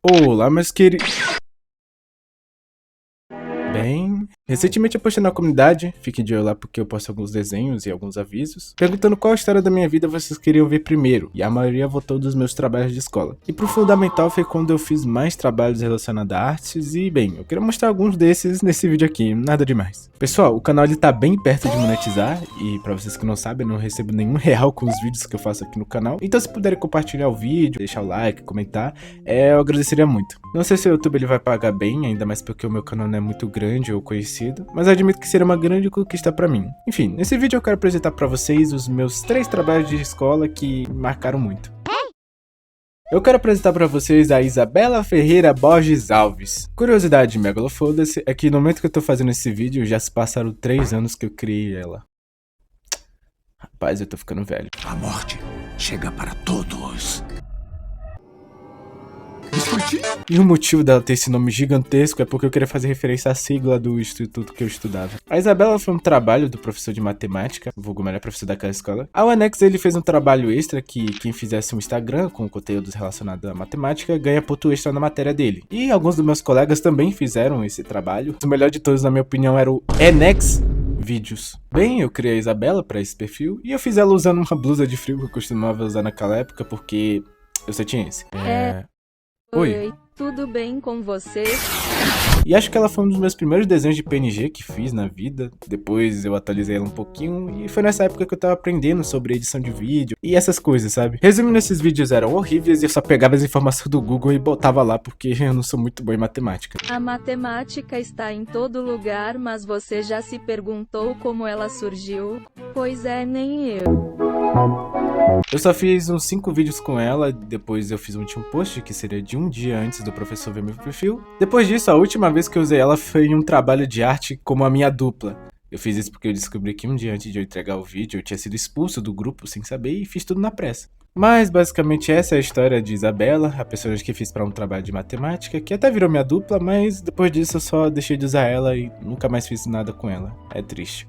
Olá, meus queridos. Bem, recentemente eu postei na comunidade, fique de olho lá porque eu posto alguns desenhos e alguns avisos, perguntando qual história da minha vida vocês queriam ver primeiro, e a maioria votou dos meus trabalhos de escola. E pro fundamental foi quando eu fiz mais trabalhos relacionados a artes e, bem, eu queria mostrar alguns desses nesse vídeo aqui, nada demais. Pessoal, o canal ele tá bem perto de monetizar, e pra vocês que não sabem, eu não recebo nenhum real com os vídeos que eu faço aqui no canal, então se puderem compartilhar o vídeo, deixar o like, comentar, eu agradeceria muito. Não sei se o YouTube ele vai pagar bem, ainda mais porque o meu canal não é muito grande ou conhecido, mas eu admito que seria uma grande conquista pra mim. Enfim, nesse vídeo eu quero apresentar pra vocês os meus 3 trabalhos de escola que me marcaram muito. Eu quero apresentar pra vocês a Isabela Ferreira Borges Alves. Curiosidade megalo foda-se é que no momento que eu tô fazendo esse vídeo já se passaram 3 anos que eu criei ela. Rapaz, eu tô ficando velho. A morte chega para todos. E o motivo dela ter esse nome gigantesco é porque eu queria fazer referência à sigla do instituto que eu estudava. A Isabela foi um trabalho do professor de matemática, vulgo melhor professor daquela escola. Ao anexo ele fez um trabalho extra que quem fizesse um Instagram com conteúdos relacionados à matemática ganha ponto extra na matéria dele. E alguns dos meus colegas também fizeram esse trabalho. O melhor de todos, na minha opinião, era o Enex Vídeos. Bem, eu criei a Isabela para esse perfil e eu fiz ela usando uma blusa de frio que eu costumava usar naquela época porque eu sou cearense. Oi, tudo bem com você? E acho que ela foi um dos meus primeiros desenhos de PNG que fiz na vida. Depois eu atualizei ela um pouquinho e foi nessa época que eu tava aprendendo sobre edição de vídeo e essas coisas, sabe? Resumindo, esses vídeos eram horríveis e eu só pegava as informações do Google e botava lá porque eu não sou muito bom em matemática. A matemática está em todo lugar, mas você já se perguntou como ela surgiu? Pois é, nem eu. Eu só fiz uns 5 vídeos com ela, depois eu fiz um último post, que seria de um dia antes do professor ver meu perfil. Depois disso, a última vez que eu usei ela foi em um trabalho de arte como a minha dupla. Eu fiz isso porque eu descobri que um dia antes de eu entregar o vídeo, eu tinha sido expulso do grupo sem saber e fiz tudo na pressa. Mas basicamente essa é a história de Isabela, a personagem que fiz para um trabalho de matemática, que até virou minha dupla, mas depois disso eu só deixei de usar ela e nunca mais fiz nada com ela. É triste.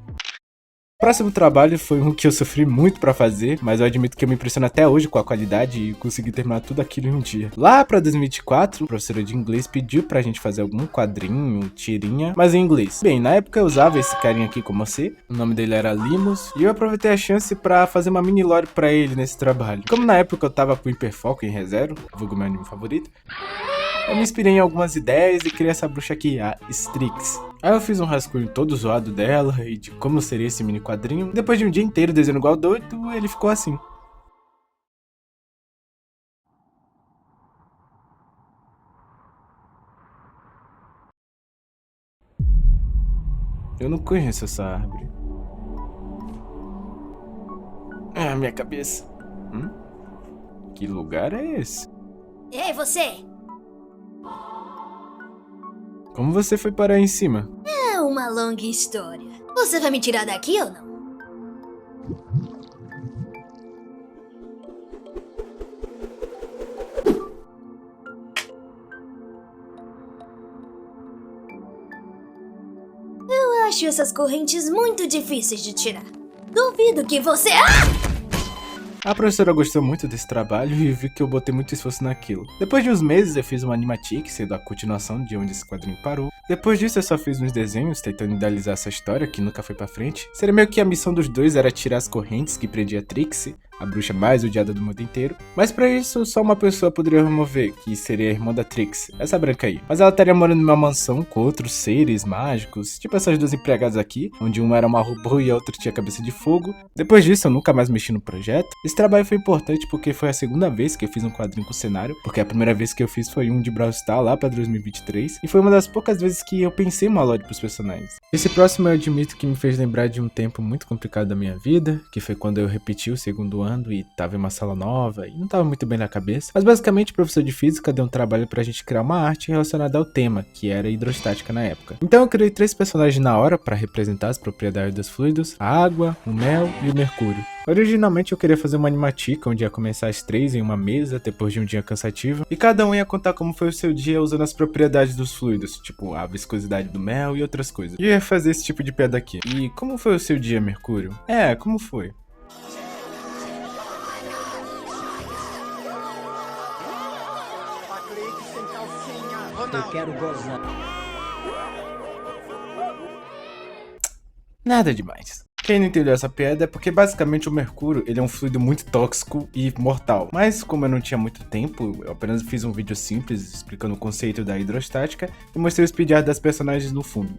O próximo trabalho foi um que eu sofri muito pra fazer, mas eu admito que eu me impressiono até hoje com a qualidade e consegui terminar tudo aquilo em um dia. Lá pra 2024, a professora de inglês pediu pra gente fazer algum quadrinho, tirinha, mas em inglês. Bem, na época eu usava esse carinha aqui como você, o nome dele era Limos, e eu aproveitei a chance pra fazer uma mini lore pra ele nesse trabalho. Como na época eu tava com Hiperfoco em ReZero, vulgo meu anime favorito, eu me inspirei em algumas ideias e criei essa bruxa aqui, a Strix. Aí eu fiz um rascunho todo zoado dela e de como seria esse mini quadrinho. Depois de um dia inteiro desenhando igual doido, ele ficou assim. Eu não conheço essa árvore. Ah, minha cabeça. Que lugar é esse? Ei, você! Como você foi parar aí em cima? É uma longa história. Você vai me tirar daqui ou não? Eu acho essas correntes muito difíceis de tirar. Duvido que você... A professora gostou muito desse trabalho e viu que eu botei muito esforço naquilo. Depois de uns meses eu fiz uma animatic, sendo a continuação de onde esse quadrinho parou. Depois disso eu só fiz uns desenhos tentando idealizar essa história que nunca foi pra frente. Seria meio que a missão dos dois era tirar as correntes que prendia Trixie, a bruxa mais odiada do mundo inteiro. Mas pra isso só uma pessoa poderia remover, que seria a irmã da Trixie, essa branca aí. Mas ela estaria morando numa mansão com outros seres mágicos, tipo essas duas empregadas aqui, onde uma era uma robô e a outra tinha cabeça de fogo. Depois disso eu nunca mais mexi no projeto. Esse trabalho foi importante porque foi a segunda vez que eu fiz um quadrinho com cenário, porque a primeira vez que eu fiz foi um de Brawl Stars lá pra 2023, e foi uma das poucas vezes que eu pensei uma lore pros personagens. Esse próximo eu admito que me fez lembrar de um tempo muito complicado da minha vida, que foi quando eu repeti o segundo ano e tava em uma sala nova e não tava muito bem na cabeça, mas basicamente o professor de física deu um trabalho pra gente criar uma arte relacionada ao tema, que era hidrostática na época. Então eu criei 3 personagens na hora pra representar as propriedades dos fluidos, a água, o mel e o mercúrio. Originalmente eu queria fazer uma animatica onde ia começar as 3 em uma mesa depois de um dia cansativo, e cada um ia contar como foi o seu dia usando as propriedades dos fluidos, tipo a viscosidade do mel e outras coisas. E eu ia fazer esse tipo de piada aqui. E como foi o seu dia, Mercúrio? Como foi? Eu quero gozar. Nada demais. Quem não entendeu essa piada é porque basicamente o mercúrio ele é um fluido muito tóxico e mortal. Mas como eu não tinha muito tempo, eu apenas fiz um vídeo simples explicando o conceito da hidrostática e mostrei os PDA das personagens no fundo.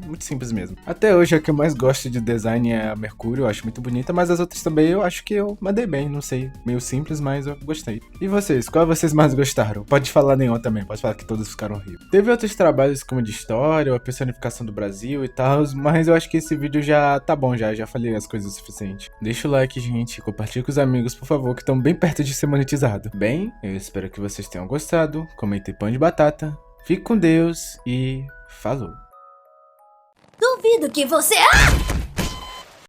Muito simples mesmo. Até hoje a que eu mais gosto de design é a Mercúrio, eu acho muito bonita, mas as outras também eu acho que eu mandei bem, não sei. Meio simples, mas eu gostei. E vocês, qual vocês mais gostaram? Pode falar nenhum também, pode falar que todos ficaram horríveis. Teve outros trabalhos como de história, ou a personificação do Brasil e tal, mas eu acho que esse vídeo já tá bom já falei as coisas o suficiente. Deixa o like, gente, compartilha com os amigos, por favor, que estão bem perto de ser monetizado. Bem, eu espero que vocês tenham gostado, comentem pão de batata, fique com Deus e falou. Duvido que você... Ah!